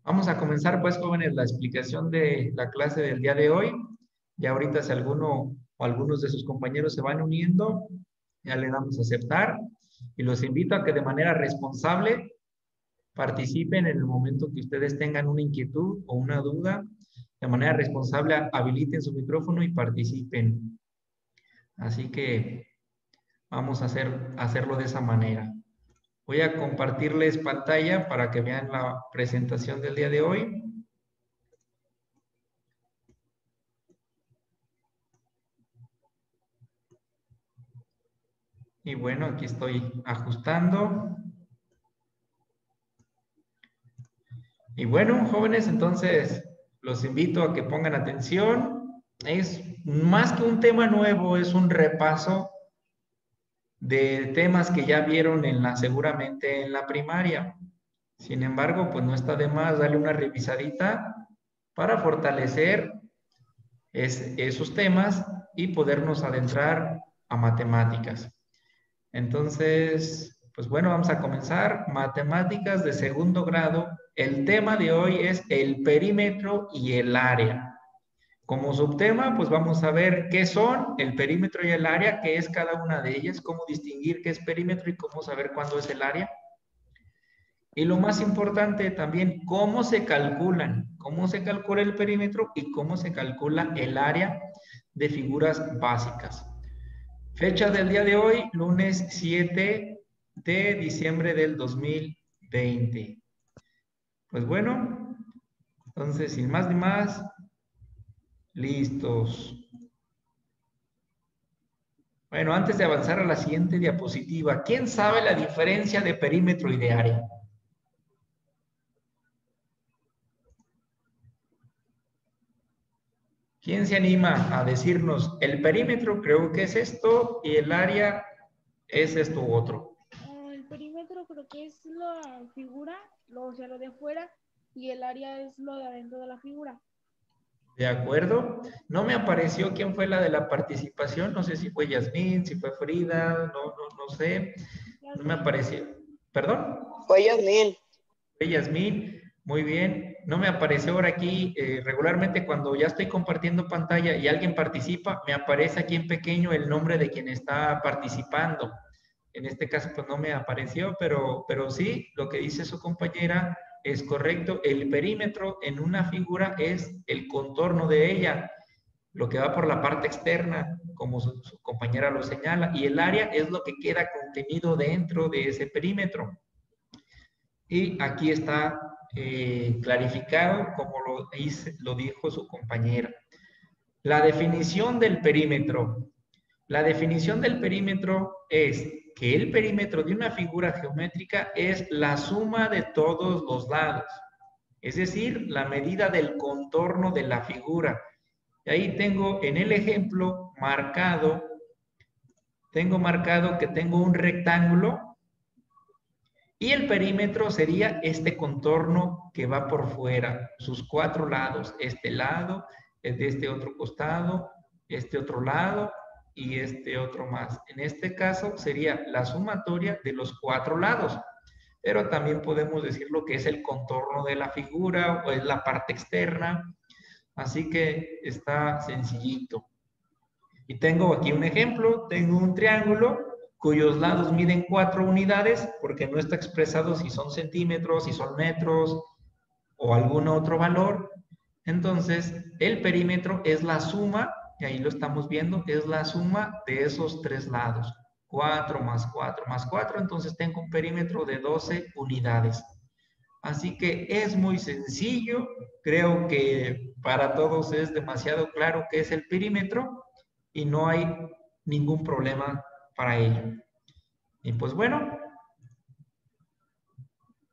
Vamos a comenzar, pues, jóvenes, la explicación de la clase del día de hoy. Ya ahorita si alguno o algunos de sus compañeros se van uniendo, ya le damos a aceptar y los invito a que de manera responsable participen en el momento que ustedes tengan una inquietud o una duda. De manera responsable habiliten su micrófono y participen. Así que vamos a hacerlo de esa manera. Voy a compartirles pantalla para que vean la presentación del día de hoy. Y bueno, aquí estoy ajustando. Y bueno, jóvenes, entonces los invito a que pongan atención. Es más que un tema nuevo, es un repaso de temas que ya vieron seguramente en la primaria. Sin embargo, pues no está de más darle una revisadita para fortalecer esos temas y podernos adentrar a matemáticas. Entonces, pues bueno, vamos a comenzar. Matemáticas de segundo grado. El tema de hoy es el perímetro y el área. Como subtema, pues vamos a ver qué son el perímetro y el área, qué es cada una de ellas, cómo distinguir qué es perímetro y cómo saber cuándo es el área. Y lo más importante también, cómo se calcula el perímetro y cómo se calcula el área de figuras básicas. Fecha del día de hoy, lunes 7 de diciembre del 2020. Pues bueno, entonces sin más ni más, listos. Bueno, antes de avanzar a la siguiente diapositiva, ¿quién sabe la diferencia de perímetro y de área? ¿Quién se anima a decirnos el perímetro creo que es esto y el área es esto u otro? El perímetro creo que es la figura, o sea, lo de afuera, y el área es lo de adentro de la figura. ¿De acuerdo? No me apareció quién fue la de la participación, no sé si fue Yasmín, si fue Frida, no sé, no me apareció. ¿Perdón? Fue Yasmín. Fue Yasmín, muy bien. No me apareció ahora aquí, regularmente cuando ya estoy compartiendo pantalla y alguien participa, me aparece aquí en pequeño el nombre de quien está participando. En este caso, pues no me apareció, pero sí, lo que dice su compañera es correcto. El perímetro en una figura es el contorno de ella, lo que va por la parte externa, como su compañera lo señala, y el área es lo que queda contenido dentro de ese perímetro. Y aquí está clarificado como lo dijo su compañera. La definición del perímetro. La definición del perímetro es que el perímetro de una figura geométrica es la suma de todos los lados, es decir, la medida del contorno de la figura. Y ahí tengo en el ejemplo marcado, que tengo un rectángulo y el perímetro sería este contorno que va por fuera, sus cuatro lados, este lado, el de este otro costado, este otro lado y este otro más. En este caso sería la sumatoria de los cuatro lados, pero también podemos decir lo que es el contorno de la figura o es la parte externa, así que está sencillito. Y tengo aquí un ejemplo, tengo un triángulo cuyos lados miden 4 unidades, porque no está expresado si son centímetros, si son metros o algún otro valor. Entonces, el perímetro es la suma, y ahí lo estamos viendo, es la suma de esos tres lados. 4 más 4 más 4, entonces tengo un perímetro de 12 unidades. Así que es muy sencillo, creo que para todos es demasiado claro qué es el perímetro y no hay ningún problema para ello. Y pues bueno,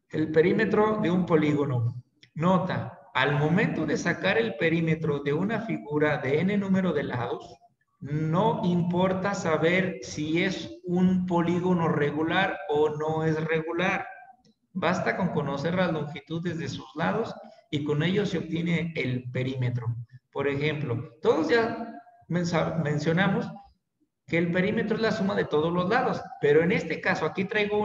el perímetro de un polígono. Nota, al momento de sacar el perímetro de una figura de n número de lados, no importa saber si es un polígono regular o no es regular. Basta con conocer las longitudes de sus lados y con ello se obtiene el perímetro. Por ejemplo, todos ya mencionamos que el perímetro es la suma de todos los lados, pero en este caso aquí traigo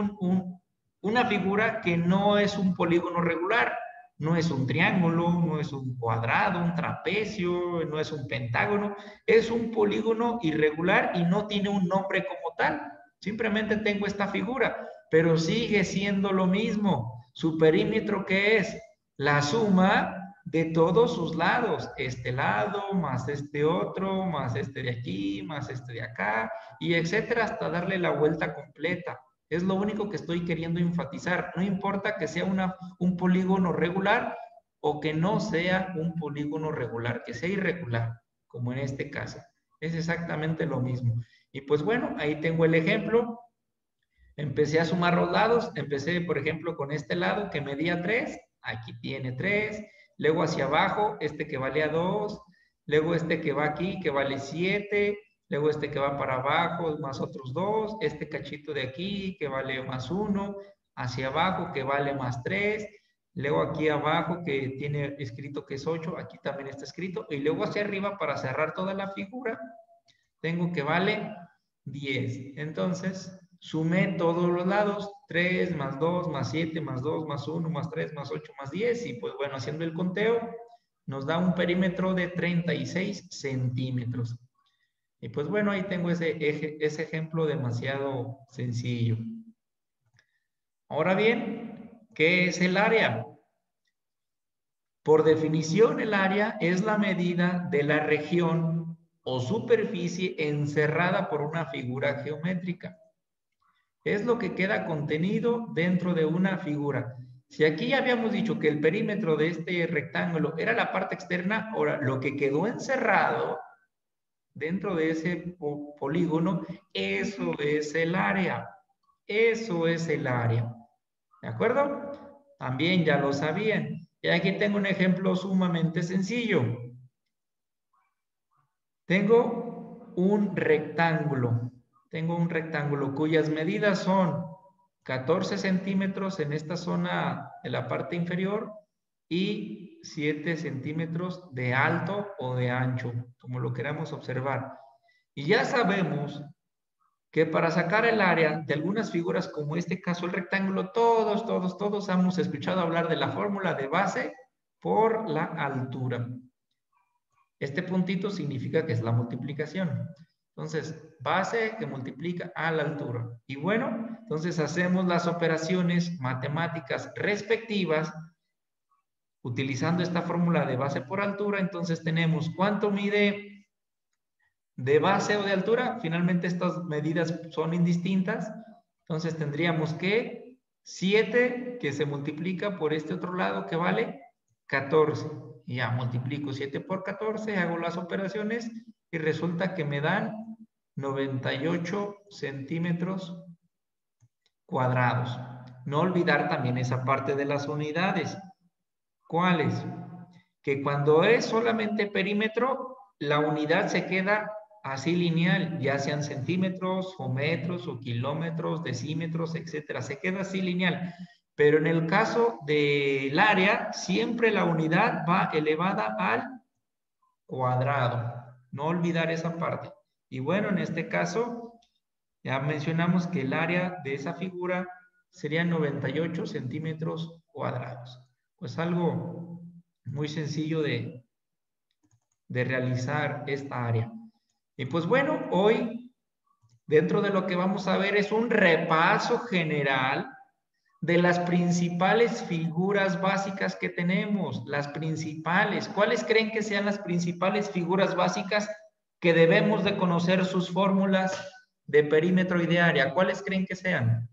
una figura que no es un polígono regular. No es un triángulo, no es un cuadrado, un trapecio, no es un pentágono. Es un polígono irregular y no tiene un nombre como tal. Simplemente tengo esta figura, pero sigue siendo lo mismo. Su perímetro, ¿qué es? La suma de todos sus lados. Este lado, más este otro, más este de aquí, más este de acá, y etcétera, hasta darle la vuelta completa. Es lo único que estoy queriendo enfatizar. No importa que sea un polígono regular o que no sea un polígono regular, que sea irregular, como en este caso. Es exactamente lo mismo. Y pues bueno, ahí tengo el ejemplo. Empecé a sumar los lados. Empecé, por ejemplo, con este lado que medía 3. Aquí tiene 3. Luego hacia abajo, este que valía 2. Luego este que va aquí, que vale 7. Luego este que va para abajo, más otros 2. Este cachito de aquí, que vale más 1. Hacia abajo, que vale más 3. Luego aquí abajo, que tiene escrito que es 8. Aquí también está escrito. Y luego hacia arriba, para cerrar toda la figura, tengo que vale 10. Entonces, sumé todos los lados. 3 más 2 más 7 más 2 más 1 más 3 más 8 más 10. Y pues bueno, haciendo el conteo, nos da un perímetro de 36 centímetros. Y pues bueno, ahí tengo ese ejemplo demasiado sencillo. Ahora bien, ¿qué es el área? Por definición, el área es la medida de la región o superficie encerrada por una figura geométrica. Es lo que queda contenido dentro de una figura. Si aquí ya habíamos dicho que el perímetro de este rectángulo era la parte externa, ahora lo que quedó encerrado dentro de ese polígono, eso es el área. Eso es el área. ¿De acuerdo? También ya lo sabían. Y aquí tengo un ejemplo sumamente sencillo. Tengo un rectángulo. Tengo un rectángulo cuyas medidas son 14 centímetros en esta zona de la parte inferior y 7 centímetros de alto o de ancho, como lo queramos observar. Y ya sabemos que para sacar el área de algunas figuras, como este caso el rectángulo, todos hemos escuchado hablar de la fórmula de base por la altura. Este puntito significa que es la multiplicación. Entonces, base que multiplica a la altura. Y bueno, entonces hacemos las operaciones matemáticas respectivas utilizando esta fórmula de base por altura. Entonces tenemos cuánto mide de base o de altura. Finalmente estas medidas son indistintas. Entonces tendríamos que 7 que se multiplica por este otro lado que vale 14. Y ya multiplico 7 por 14, hago las operaciones y resulta que me dan 98 centímetros cuadrados. No olvidar también esa parte de las unidades. ¿Cuáles? Que cuando es solamente perímetro, la unidad se queda así lineal, ya sean centímetros o metros o kilómetros, decímetros, etcétera. Se queda así lineal. Pero en el caso del área, siempre la unidad va elevada al cuadrado. No olvidar esa parte. Y bueno, en este caso, ya mencionamos que el área de esa figura sería 98 centímetros cuadrados. Pues algo muy sencillo de realizar esta área. Y pues bueno, hoy dentro de lo que vamos a ver es un repaso general de las principales figuras básicas que tenemos, las principales. ¿Cuáles creen que sean las principales figuras básicas que debemos de conocer sus fórmulas de perímetro y de área? ¿Cuáles creen que sean?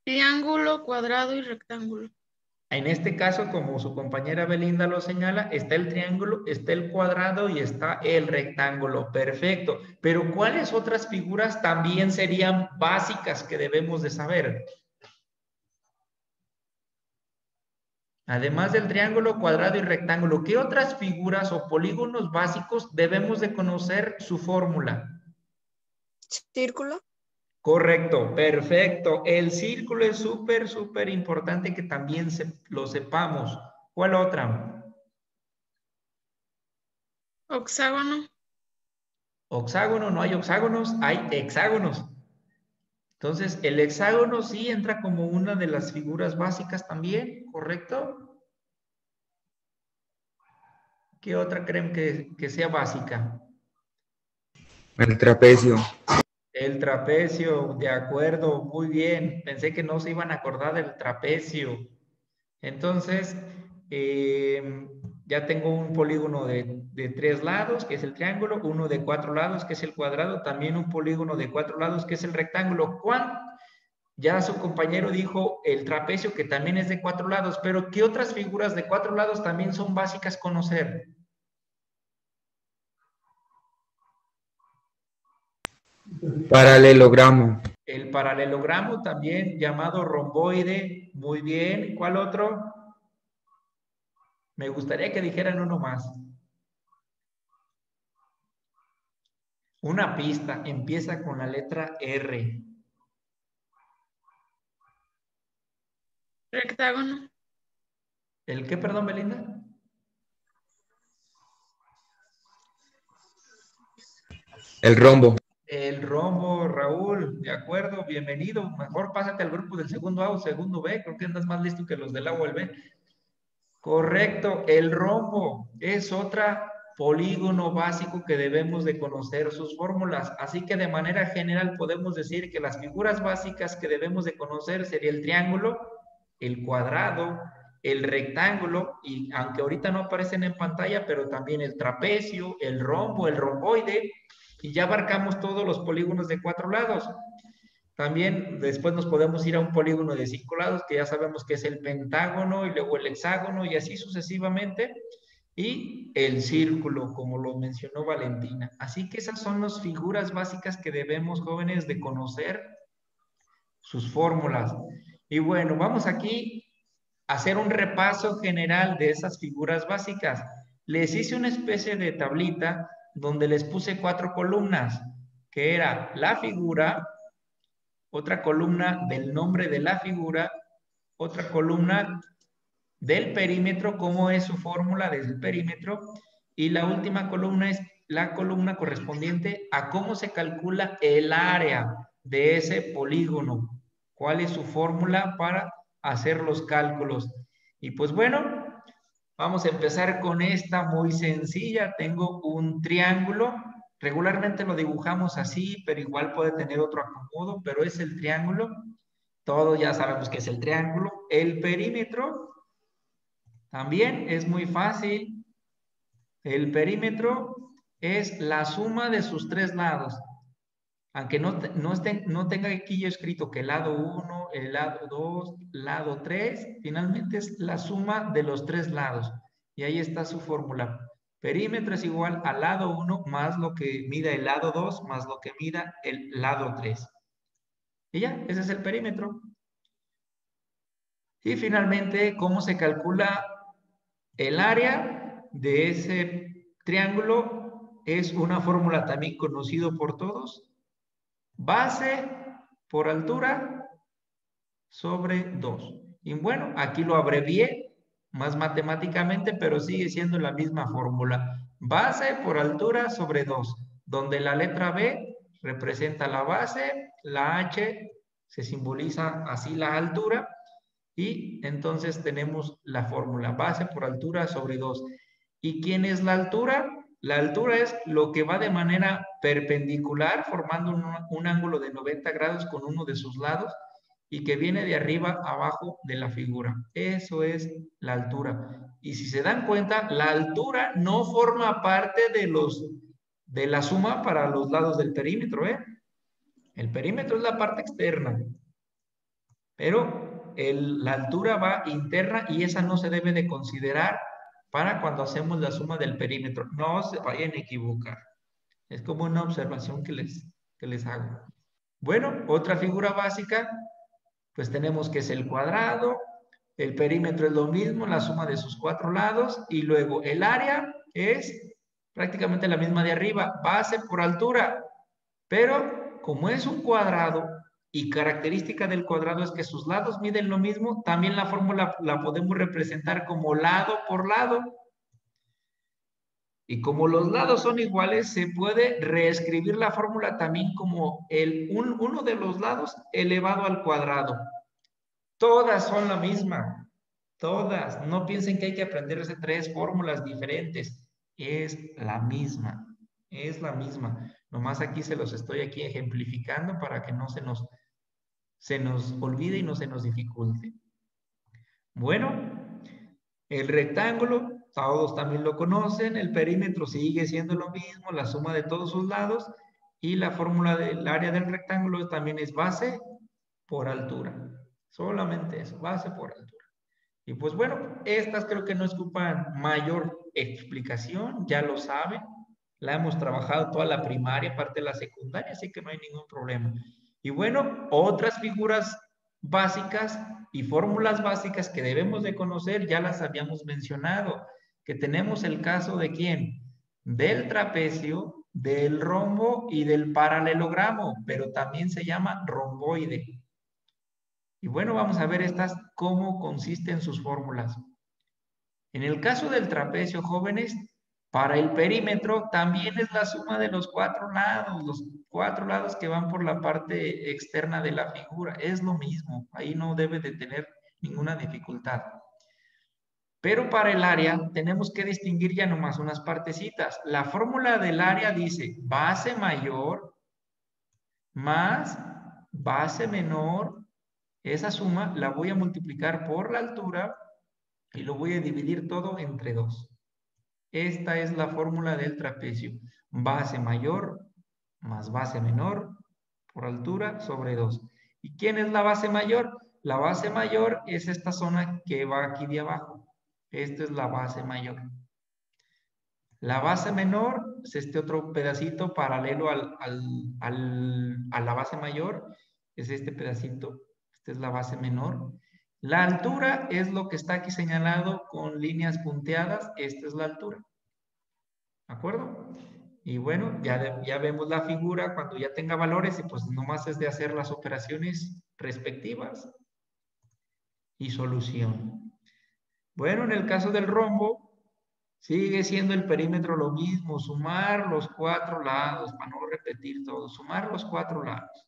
Triángulo, cuadrado y rectángulo. En este caso, como su compañera Belinda lo señala, está el triángulo, está el cuadrado y está el rectángulo. Perfecto. Pero ¿cuáles otras figuras también serían básicas que debemos de saber? Además del triángulo, cuadrado y rectángulo, ¿qué otras figuras o polígonos básicos debemos de conocer su fórmula? Círculo. Correcto, perfecto. El círculo es súper importante que también lo sepamos. ¿Cuál otra? Hexágono. Oxágono, no hay hexágonos, hay hexágonos. Entonces, el hexágono sí entra como una de las figuras básicas también, ¿correcto? ¿Qué otra creen que sea básica? El trapecio. El trapecio, de acuerdo, muy bien. Pensé que no se iban a acordar del trapecio. Entonces, ya tengo un polígono de 3 lados, que es el triángulo, uno de 4 lados, que es el cuadrado, también un polígono de 4 lados, que es el rectángulo. Ya su compañero dijo el trapecio, que también es de 4 lados, pero ¿qué otras figuras de 4 lados también son básicas conocer? Paralelogramo. El paralelogramo, también llamado romboide. Muy bien. ¿Cuál otro? Me gustaría que dijeran uno más. Una pista, empieza con la letra R. Rectágono. ¿El qué, perdón, Belinda? El rombo. El rombo, Raúl, de acuerdo, bienvenido. Mejor pásate al grupo del segundo A o segundo B, creo que andas más listo que los del A o el B. Correcto, el rombo es otra polígono básico que debemos de conocer sus fórmulas. Así que de manera general podemos decir que las figuras básicas que debemos de conocer sería el triángulo, el cuadrado, el rectángulo, y aunque ahorita no aparecen en pantalla, pero también el trapecio, el rombo, el romboide, y ya abarcamos todos los polígonos de 4 lados. También después nos podemos ir a un polígono de 5 lados, que ya sabemos que es el pentágono, y luego el hexágono, y así sucesivamente, y el círculo, como lo mencionó Valentina. Así que esas son las figuras básicas que debemos, jóvenes, de conocer sus fórmulas. Y bueno, vamos aquí a hacer un repaso general de esas figuras básicas. Les hice una especie de tablita donde les puse 4 columnas, que era la figura, otra columna del nombre de la figura, otra columna del perímetro, cómo es su fórmula del perímetro, y la última columna es la columna correspondiente a cómo se calcula el área de ese polígono, cuál es su fórmula para hacer los cálculos. Y pues bueno, vamos a empezar con esta muy sencilla. Tengo un triángulo. Regularmente lo dibujamos así, pero igual puede tener otro acomodo, pero es el triángulo. Todos ya sabemos que es el triángulo. El perímetro también es muy fácil. El perímetro es la suma de sus 3 lados. Aunque no tenga aquí yo escrito que el lado 1, el lado 2, lado 3, finalmente es la suma de los 3 lados. Y ahí está su fórmula. Perímetro es igual al lado 1 más lo que mida el lado 2 más lo que mida el lado 3. Y ya, ese es el perímetro. Y finalmente, ¿cómo se calcula el área de ese triángulo? Es una fórmula también conocida por todos. Base por altura sobre 2. Y bueno, aquí lo abrevié más matemáticamente, pero sigue siendo la misma fórmula. Base por altura sobre 2, donde la letra B representa la base, la H se simboliza así la altura, y entonces tenemos la fórmula base por altura sobre 2. ¿Y quién es la altura? La altura es lo que va de manera perpendicular, formando un ángulo de 90 grados con uno de sus lados, y que viene de arriba a abajo de la figura. Eso es la altura. Y si se dan cuenta, la altura no forma parte de la suma para los lados del perímetro, ¿eh? El perímetro es la parte externa, pero la altura va interna y esa no se debe de considerar para cuando hacemos la suma del perímetro. No se vayan a equivocar. Es como una observación que les hago. Bueno, otra figura básica, pues tenemos que es el cuadrado, el perímetro es lo mismo, la suma de sus 4 lados, y luego el área es prácticamente la misma de arriba, base por altura, pero como es un cuadrado y característica del cuadrado es que sus lados miden lo mismo, también la fórmula la podemos representar como lado por lado. Y como los lados son iguales, se puede reescribir la fórmula también como uno de los lados elevado al cuadrado. Todas son la misma, todas. No piensen que hay que aprenderse 3 fórmulas diferentes. es la misma. Es la misma. Nomás aquí se los estoy aquí ejemplificando para que no se nos olvide y no se nos dificulte. Bueno, el rectángulo, todos también lo conocen, el perímetro sigue siendo lo mismo, la suma de todos sus lados, y la fórmula del área del rectángulo también es base por altura. Solamente eso, base por altura. Y pues bueno, estas creo que no ocupan mayor explicación, ya lo saben. La hemos trabajado toda la primaria, parte de la secundaria, así que no hay ningún problema. Y bueno, otras figuras básicas y fórmulas básicas que debemos de conocer, ya las habíamos mencionado, que tenemos el caso de ¿quién? Del trapecio, del rombo y del paralelogramo, pero también se llama romboide. Y bueno, vamos a ver estas, cómo consisten sus fórmulas. En el caso del trapecio, jóvenes, para el perímetro también es la suma de los 4 lados que van por la parte externa de la figura. Es lo mismo, ahí no debe de tener ninguna dificultad. Pero para el área tenemos que distinguir ya nomás unas partecitas. La fórmula del área dice base mayor más base menor. Esa suma la voy a multiplicar por la altura y lo voy a dividir todo entre 2. Esta es la fórmula del trapecio. Base mayor más base menor por altura sobre 2. ¿Y quién es la base mayor? La base mayor es esta zona que va aquí de abajo. Esta es la base mayor. La base menor es este otro pedacito paralelo a la base mayor. Es este pedacito. Esta es la base menor. La altura es lo que está aquí señalado con líneas punteadas. Esta es la altura. ¿De acuerdo? Y bueno, ya vemos la figura cuando ya tenga valores y pues nomás es de hacer las operaciones respectivas y solución. Bueno, en el caso del rombo, sigue siendo el perímetro lo mismo, sumar los 4 lados, para no repetir todo, sumar los 4 lados.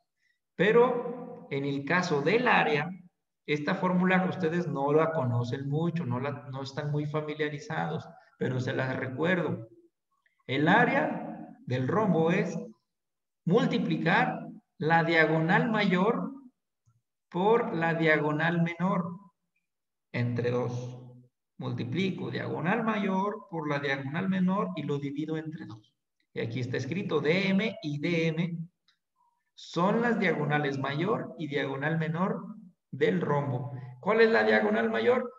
Pero en el caso del área, esta fórmula ustedes no la conocen mucho, no están muy familiarizados, pero se las recuerdo. El área del rombo es multiplicar la diagonal mayor por la diagonal menor entre 2. Multiplico diagonal mayor por la diagonal menor y lo divido entre 2. Y aquí está escrito DM y DM son las diagonales mayor y diagonal menor del rombo. ¿Cuál es la diagonal mayor?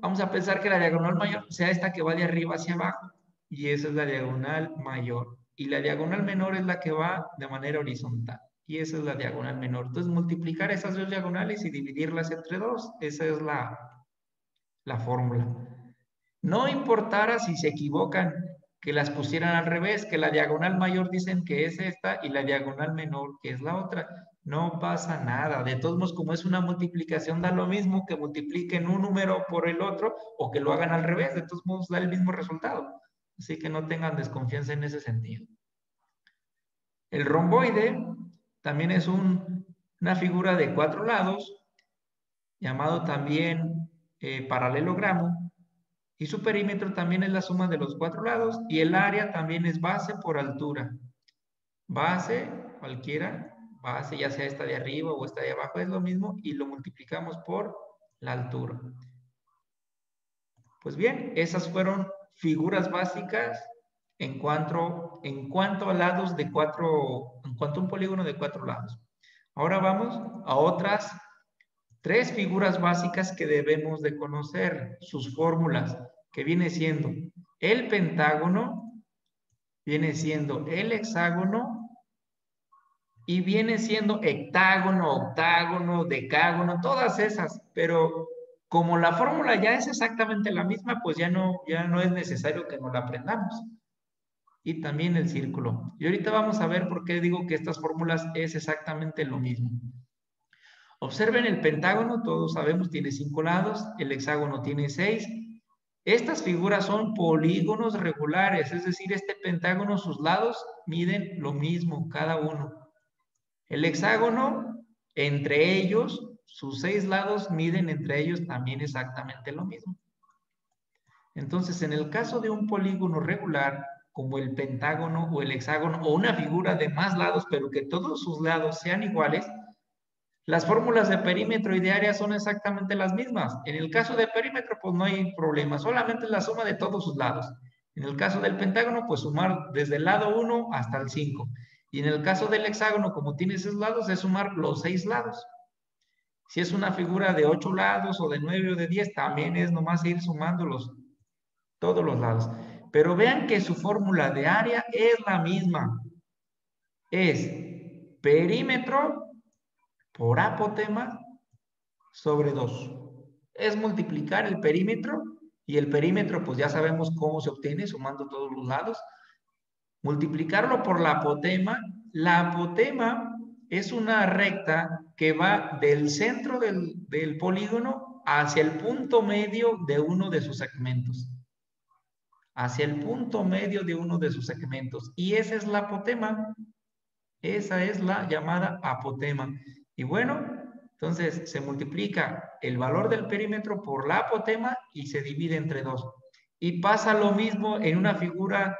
Vamos a pensar que la diagonal mayor sea esta que va de arriba hacia abajo. Y esa es la diagonal mayor. Y la diagonal menor es la que va de manera horizontal. Y esa es la diagonal menor. Entonces, multiplicar esas dos diagonales y dividirlas entre 2. Esa es la fórmula. No importara si se equivocan, que las pusieran al revés, que la diagonal mayor dicen que es esta y la diagonal menor que es la otra. No pasa nada. De todos modos, como es una multiplicación, da lo mismo que multipliquen un número por el otro o que lo hagan al revés. De todos modos, da el mismo resultado. Así que no tengan desconfianza en ese sentido. El romboide también es una figura de 4 lados, llamado también paralelogramo, y su perímetro también es la suma de los 4 lados, y el área también es base por altura. Base, cualquiera, base, ya sea esta de arriba o esta de abajo, es lo mismo, y lo multiplicamos por la altura. Pues bien, esas fueron figuras básicas en cuanto a lados de 4, en cuanto a un polígono de 4 lados. Ahora vamos a otras 3 figuras básicas que debemos de conocer, sus fórmulas, que viene siendo el pentágono, viene siendo el hexágono y viene siendo hectágono, octágono, decágono, todas esas, pero como la fórmula ya es exactamente la misma, pues ya no es necesario que nos la aprendamos. Y también el círculo. Y ahorita vamos a ver por qué digo que estas fórmulas es exactamente lo mismo. Observen el pentágono, todos sabemos, tiene 5 lados, el hexágono tiene 6. Estas figuras son polígonos regulares, es decir, este pentágono, sus lados miden lo mismo, cada uno. El hexágono, entre ellos, sus 6 lados miden entre ellos también exactamente lo mismo. Entonces, en el caso de un polígono regular, como el pentágono o el hexágono, o una figura de más lados, pero que todos sus lados sean iguales, las fórmulas de perímetro y de área son exactamente las mismas. En el caso de perímetro, pues no hay problema, solamente la suma de todos sus lados. En el caso del pentágono, pues sumar desde el lado 1 hasta el 5. Y en el caso del hexágono, como tiene 6 lados, es sumar los 6 lados. Si es una figura de 8 lados o de 9 o de 10, también es nomás ir sumándolos todos los lados. Pero vean que su fórmula de área es la misma. Es perímetro por apotema sobre 2. Es multiplicar el perímetro, y el perímetro pues ya sabemos cómo se obtiene, sumando todos los lados. Multiplicarlo por la apotema. La apotema es una recta que va del centro del polígono hacia el punto medio de uno de sus segmentos. Hacia el punto medio de uno de sus segmentos. Y esa es la apotema. Esa es la llamada apotema. Y bueno, entonces se multiplica el valor del perímetro por la apotema y se divide entre 2. Y pasa lo mismo en una figura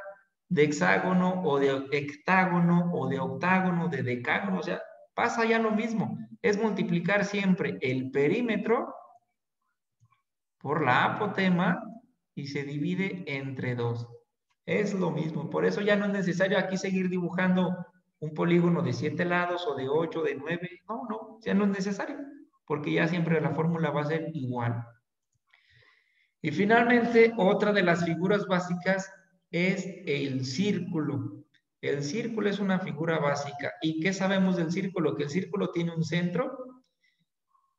de hexágono o de hectágono o de octágono, de decágono. O sea, pasa ya lo mismo. Es multiplicar siempre el perímetro por la apotema y se divide entre 2. Es lo mismo. Por eso ya no es necesario aquí seguir dibujando un polígono de 7 lados o de 8, de 9. No, ya no es necesario, porque ya siempre la fórmula va a ser igual. Y finalmente, otra de las figuras básicas es el círculo. El círculo es una figura básica. ¿Y qué sabemos del círculo? Que el círculo tiene un centro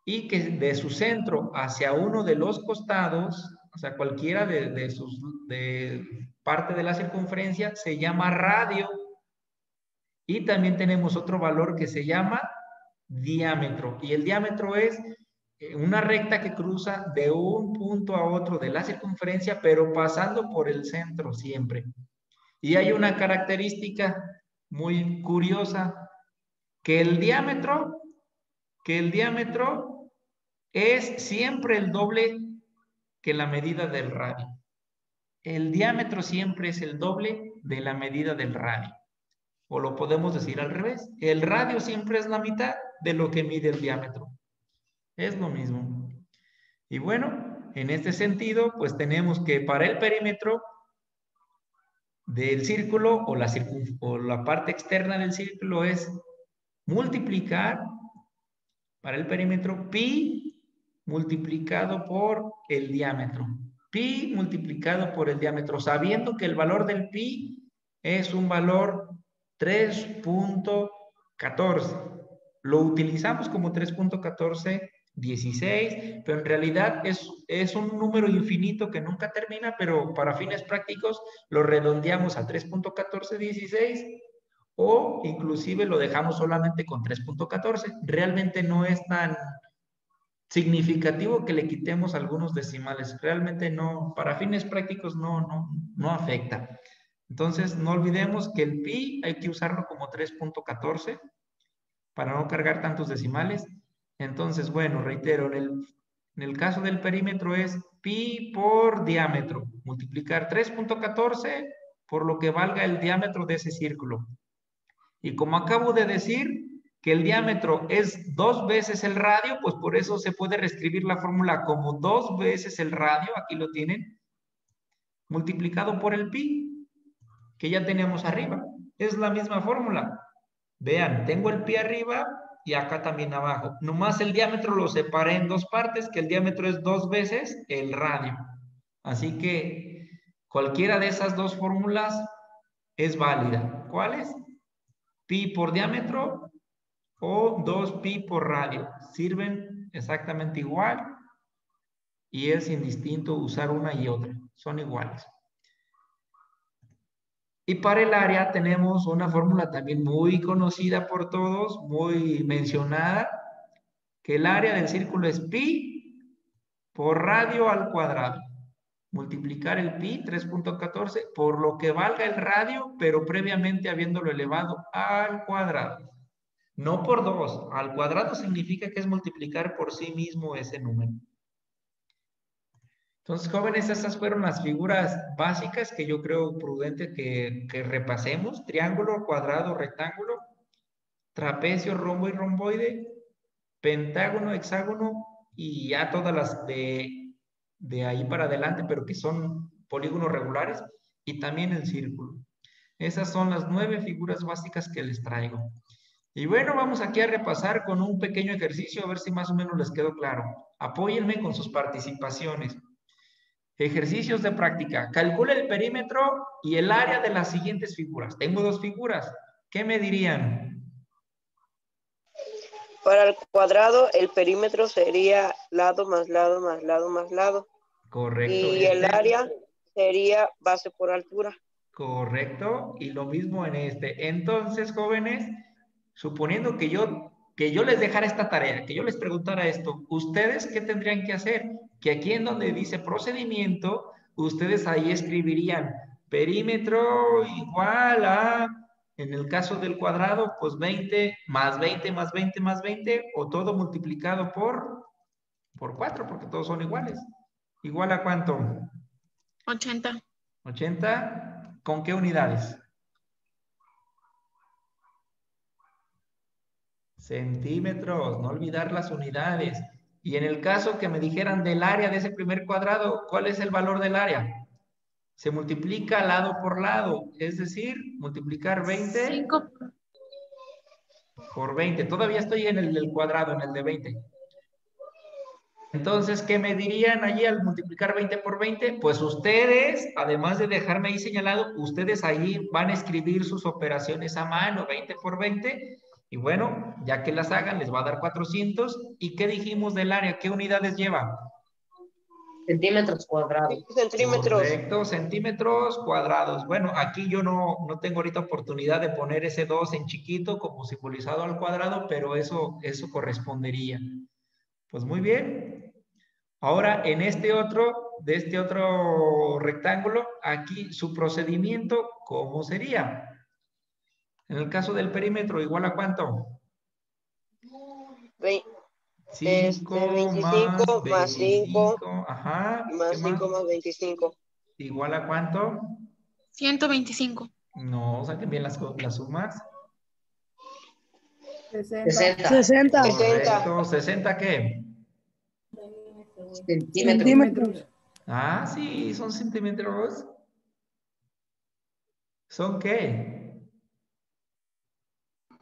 y que de su centro hacia uno de los costados, o sea, cualquiera de parte de la circunferencia, se llama radio. Y también tenemos otro valor que se llama diámetro. Y el diámetro es una recta que cruza de un punto a otro de la circunferencia, pero pasando por el centro siempre. Y hay una característica muy curiosa, que el diámetro es siempre el doble que la medida del radio. El diámetro siempre es el doble de la medida del radio. O lo podemos decir al revés. El radio siempre es la mitad de lo que mide el diámetro. Es lo mismo. Y bueno, en este sentido, pues tenemos que para el perímetro del círculo o la parte externa del círculo es multiplicar para el perímetro pi multiplicado por el diámetro. Pi multiplicado por el diámetro, sabiendo que el valor del pi es un valor 3.14. Lo utilizamos como 3.1416, pero en realidad es un número infinito que nunca termina, pero para fines prácticos lo redondeamos a 3.1416 o inclusive lo dejamos solamente con 3.14. Realmente no es tan significativo que le quitemos algunos decimales. Realmente no, para fines prácticos no afecta. Entonces, no olvidemos que el pi hay que usarlo como 3.14 para no cargar tantos decimales. Entonces, bueno, reitero, en el caso del perímetro es pi por diámetro. Multiplicar 3.14 por lo que valga el diámetro de ese círculo. Y como acabo de decir que el diámetro es 2 veces el radio, pues por eso se puede reescribir la fórmula como 2 veces el radio, aquí lo tienen, multiplicado por el pi, que ya tenemos arriba. Es la misma fórmula. Vean, tengo el pi arriba y acá también abajo. Nomás el diámetro lo separé en 2 partes, que el diámetro es 2 veces el radio. Así que cualquiera de esas 2 fórmulas es válida. ¿Cuáles? Pi por diámetro o 2pi por radio. Sirven exactamente igual y es indistinto usar una y otra. Son iguales. Y para el área tenemos una fórmula también muy conocida por todos, muy mencionada, que el área del círculo es pi por radio al cuadrado. Multiplicar el pi, 3.14, por lo que valga el radio, pero previamente habiéndolo elevado al cuadrado. No por 2. Al cuadrado significa que es multiplicar por sí mismo ese número. Entonces, jóvenes, estas fueron las figuras básicas que yo creo prudente que repasemos. Triángulo, cuadrado, rectángulo, trapecio, rombo y romboide, pentágono, hexágono y ya todas las de ahí para adelante, pero que son polígonos regulares y también el círculo. Esas son las 9 figuras básicas que les traigo. Y bueno, vamos aquí a repasar con un pequeño ejercicio, a ver si más o menos les quedó claro. Apóyenme con sus participaciones. Ejercicios de práctica. Calcula el perímetro y el área de las siguientes figuras. Tengo 2 figuras. ¿Qué me dirían? Para el cuadrado, el perímetro sería lado más lado más lado más lado. Correcto. Y el área sería base por altura. Correcto. Y lo mismo en este. Entonces, jóvenes, suponiendo que yo les dejara esta tarea, que yo les preguntara esto, ¿ustedes qué tendrían que hacer? Que aquí en donde dice procedimiento, ustedes ahí escribirían perímetro igual a, en el caso del cuadrado, pues 20 más 20 más 20 más 20, o todo multiplicado por 4, porque todos son iguales. ¿Igual a cuánto? 80. 80. ¿Con qué unidades? Centímetros, no olvidar las unidades. Y en el caso que me dijeran del área de ese primer cuadrado, ¿cuál es el valor del área? Se multiplica lado por lado, es decir, multiplicar 20 5. por 20. Todavía estoy en el del cuadrado, en el de 20. Entonces, ¿qué me dirían allí al multiplicar 20 por 20? Pues ustedes, además de dejarme ahí señalado, ustedes ahí van a escribir sus operaciones a mano, 20 por 20. Y bueno, ya que las hagan, les va a dar 400. ¿Y qué dijimos del área? ¿Qué unidades lleva? Centímetros cuadrados. Centímetros. Correcto, centímetros cuadrados. Bueno, aquí yo no tengo ahorita oportunidad de poner ese 2 en chiquito como simbolizado al cuadrado, pero eso correspondería. Pues muy bien. Ahora, en de este otro rectángulo, aquí su procedimiento, ¿cómo sería? En el caso del perímetro, ¿igual a cuánto? 5 25 más 5 ajá. más 5 más 25. ¿Igual a cuánto? 125. No, saquen bien las sumas. 60. 60 Correcto. ¿60 qué? Centímetros. Ah, sí, son centímetros. ¿Son qué?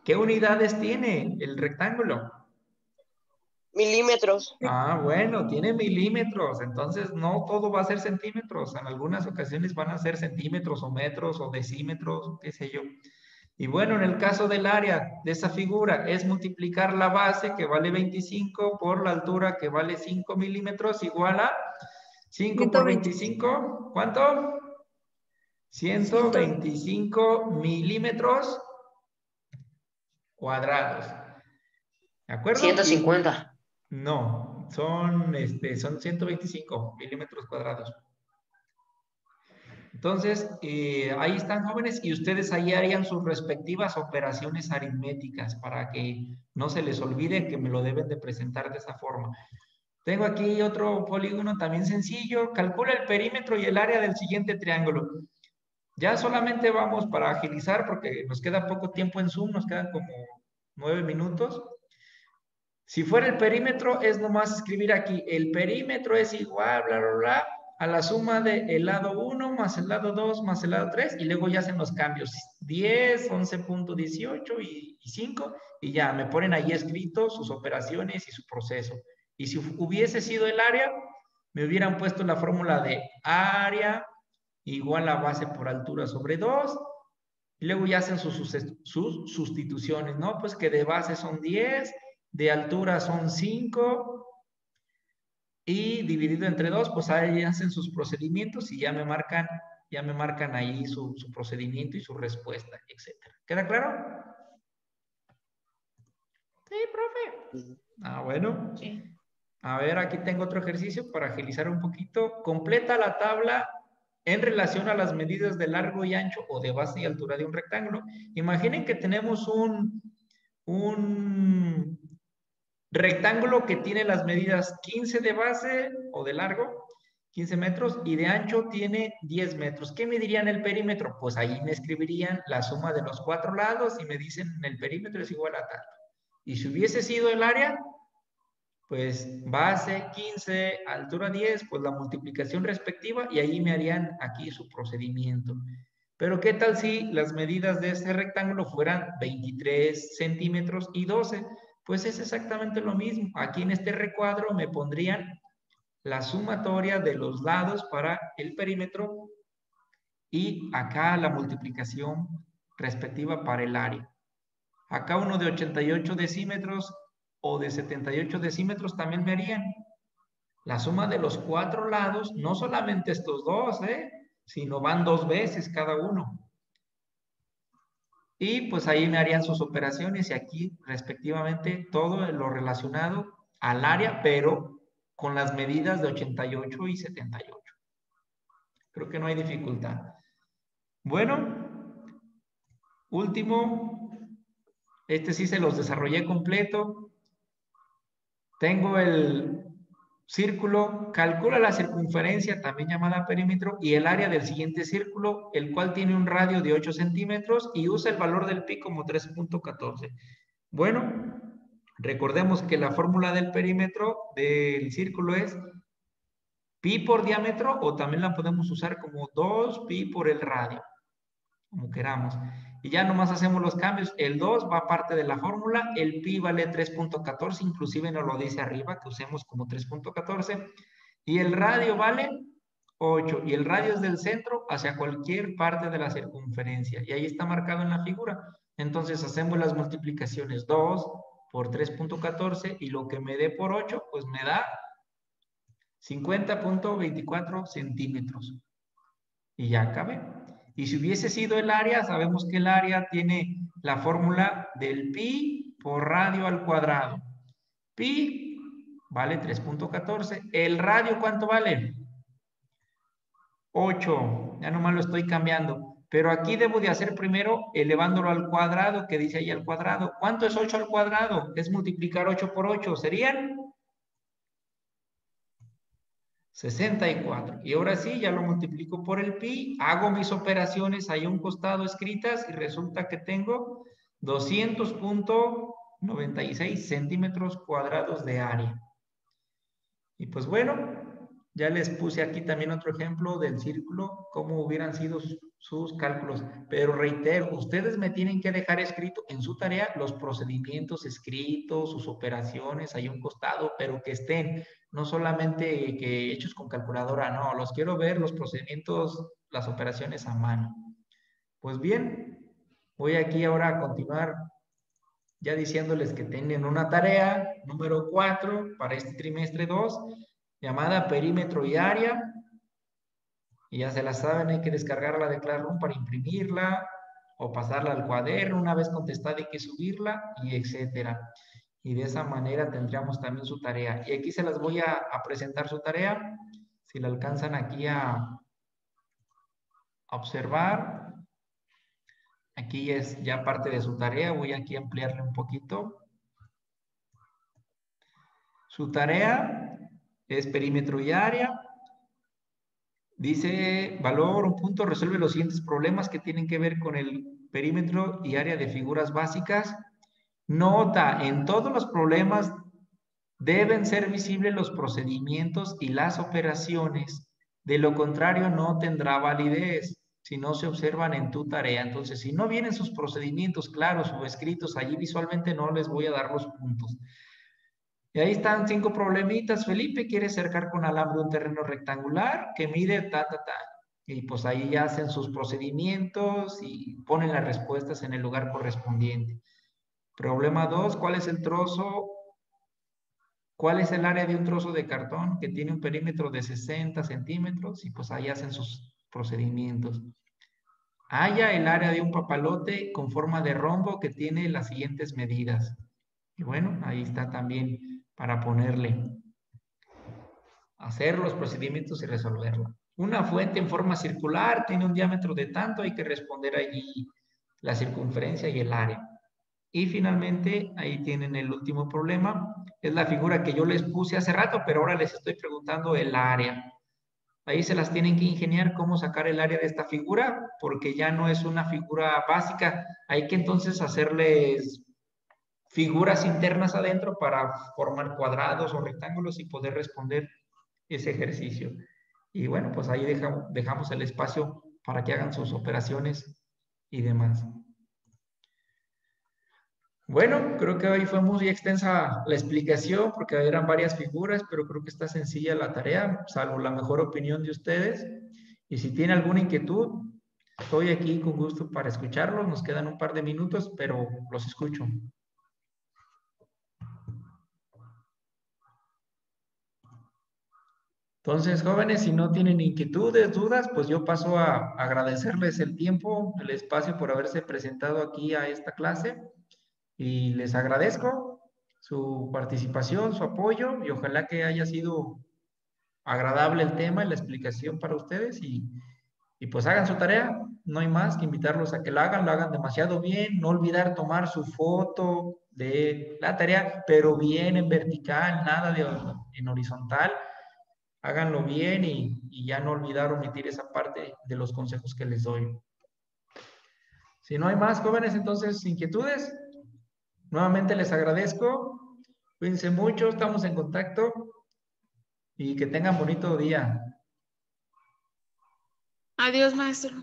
¿Qué unidades tiene el rectángulo? Milímetros. Ah, bueno, tiene milímetros, entonces no todo va a ser centímetros. En algunas ocasiones van a ser centímetros o metros o decímetros, qué sé yo. Y bueno, en el caso del área de esa figura es multiplicar la base que vale 25 por la altura que vale 5 milímetros igual a 5 por 25. ¿Cuánto? 125 milímetros cuadrados. ¿De acuerdo? 150. No, son 125 milímetros cuadrados. Entonces, ahí están, jóvenes, y ustedes ahí harían sus respectivas operaciones aritméticas para que no se les olvide que me lo deben de presentar de esa forma. Tengo aquí otro polígono también sencillo. Calcula el perímetro y el área del siguiente triángulo. Ya solamente vamos para agilizar porque nos queda poco tiempo en Zoom, nos quedan como 9 minutos. Si fuera el perímetro, es nomás escribir aquí, el perímetro es igual, bla, bla, bla, a la suma del lado 1 más el lado 2 más el lado 3, y luego ya hacen los cambios, 10, 11.18 y 5, y ya me ponen ahí escrito sus operaciones y su proceso. Y si hubiese sido el área, me hubieran puesto la fórmula de área igual a base por altura sobre 2, y luego ya hacen sus sustituciones, ¿no? Pues que de base son 10, de altura son 5 y dividido entre 2, pues ahí hacen sus procedimientos y ya me marcan ahí su procedimiento y su respuesta, etcétera. ¿Queda claro? Sí, profe. Ah, bueno. Sí. A ver, aquí tengo otro ejercicio para agilizar un poquito. Completa la tabla en relación a las medidas de largo y ancho o de base y altura de un rectángulo. Imaginen que tenemos un rectángulo que tiene las medidas 15 de base o de largo, 15 metros y de ancho tiene 10 metros. ¿Qué me dirían el perímetro? Pues ahí me escribirían la suma de los 4 lados y me dicen el perímetro es igual a tal. Y si hubiese sido el área, pues base 15, altura 10, pues la multiplicación respectiva y ahí me harían aquí su procedimiento. Pero ¿qué tal si las medidas de este rectángulo fueran 23 centímetros y 12? Pues es exactamente lo mismo. Aquí en este recuadro me pondrían la sumatoria de los lados para el perímetro y acá la multiplicación respectiva para el área. Acá uno de 88 decímetros o de 78 decímetros también me harían la suma de los 4 lados, no solamente estos dos, sino van 2 veces cada uno. Y pues ahí me harían sus operaciones y aquí respectivamente todo lo relacionado al área, pero con las medidas de 88 y 78. Creo que no hay dificultad. Bueno, último, este sí se los desarrollé completo. Tengo el círculo, calcula la circunferencia, también llamada perímetro, y el área del siguiente círculo, el cual tiene un radio de 8 centímetros y usa el valor del pi como 3.14. Bueno, recordemos que la fórmula del perímetro del círculo es pi por diámetro, o también la podemos usar como 2pi por el radio, como queramos. Y ya nomás hacemos los cambios. El 2 va parte de la fórmula, el pi vale 3.14, inclusive nos lo dice arriba, que usemos como 3.14, y el radio vale 8, y el radio es del centro hacia cualquier parte de la circunferencia, y ahí está marcado en la figura. Entonces hacemos las multiplicaciones, 2 por 3.14, y lo que me dé por 8, pues me da 50.24 centímetros. Y ya acabé. Y si hubiese sido el área, sabemos que el área tiene la fórmula del pi por radio al cuadrado. Pi vale 3.14. ¿El radio cuánto vale? 8. Ya nomás lo estoy cambiando. Pero aquí debo de hacer primero elevándolo al cuadrado, que dice ahí al cuadrado. ¿Cuánto es 8 al cuadrado? Es multiplicar 8 por 8. ¿Serían? 64. Y ahora sí, ya lo multiplico por el pi, hago mis operaciones ahí a un costado escritas y resulta que tengo 200.96 centímetros cuadrados de área. Y pues bueno, ya les puse aquí también otro ejemplo del círculo, cómo hubieran sido sus cálculos. Pero reitero, ustedes me tienen que dejar escrito en su tarea los procedimientos escritos, sus operaciones ahí a un costado, pero que estén no solamente que hechos con calculadora, no, los quiero ver los procedimientos, las operaciones a mano. Pues bien, voy aquí ahora a continuar ya diciéndoles que tienen una tarea número 4 para este trimestre 2, llamada perímetro y área. Y ya se la saben, hay que descargarla de Classroom para imprimirla o pasarla al cuaderno. Una vez contestada hay que subirla y etcétera. Y de esa manera tendríamos también su tarea. Y aquí se las voy a presentar su tarea. Si la alcanzan aquí a observar. Aquí es ya parte de su tarea. Voy aquí a ampliarle un poquito. Su tarea es perímetro y área. Dice, valor, un punto, resuelve los siguientes problemas que tienen que ver con el perímetro y área de figuras básicas. Nota, en todos los problemas deben ser visibles los procedimientos y las operaciones. De lo contrario, no tendrá validez si no se observan en tu tarea. Entonces, si no vienen sus procedimientos claros o escritos allí visualmente, no les voy a dar los puntos. Y ahí están 5 problemitas. Felipe quiere cercar con alambre un terreno rectangular que mide Y pues ahí ya hacen sus procedimientos y ponen las respuestas en el lugar correspondiente. Problema 2, ¿cuál es el trozo? ¿Cuál es el área de un trozo de cartón que tiene un perímetro de 60 centímetros? Y pues ahí hacen sus procedimientos. Halla el área de un papalote con forma de rombo que tiene las siguientes medidas. Y bueno, ahí está también para ponerle, hacer los procedimientos y resolverlo. Una fuente en forma circular tiene un diámetro de tanto, hay que responder allí la circunferencia y el área. Y finalmente, ahí tienen el último problema. Es la figura que yo les puse hace rato, pero ahora les estoy preguntando el área. Ahí se las tienen que ingeniar cómo sacar el área de esta figura, porque ya no es una figura básica. Hay que entonces hacerles figuras internas adentro para formar cuadrados o rectángulos y poder responder ese ejercicio. Y bueno, pues ahí dejamos el espacio para que hagan sus operaciones y demás. Bueno, creo que hoy fue muy extensa la explicación porque eran varias figuras, pero creo que está sencilla la tarea, salvo la mejor opinión de ustedes. Y si tienen alguna inquietud, estoy aquí con gusto para escucharlos. Nos quedan un par de minutos, pero los escucho. Entonces, jóvenes, si no tienen inquietudes, dudas, pues yo paso a agradecerles el tiempo, el espacio por haberse presentado aquí a esta clase y les agradezco su participación, su apoyo y ojalá que haya sido agradable el tema y la explicación para ustedes y pues hagan su tarea. No hay más que invitarlos a que lo hagan demasiado bien, no olvidar tomar su foto de la tarea, pero bien en vertical, nada de en horizontal. Háganlo bien y ya no olvidar omitir esa parte de los consejos que les doy. Si no hay más, jóvenes, entonces, inquietudes, nuevamente les agradezco. Cuídense mucho, estamos en contacto y que tengan bonito día. Adiós, maestro.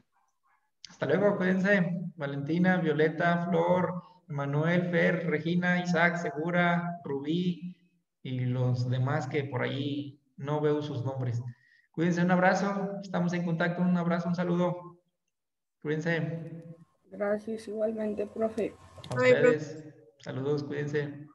Hasta luego, cuídense. Valentina, Violeta, Flor, Manuel, Fer, Regina, Isaac, Segura, Rubí y los demás que por ahí no veo sus nombres. Cuídense, un abrazo, estamos en contacto, un abrazo, un saludo. Cuídense. Gracias igualmente, profe. A ustedes, saludos, cuídense.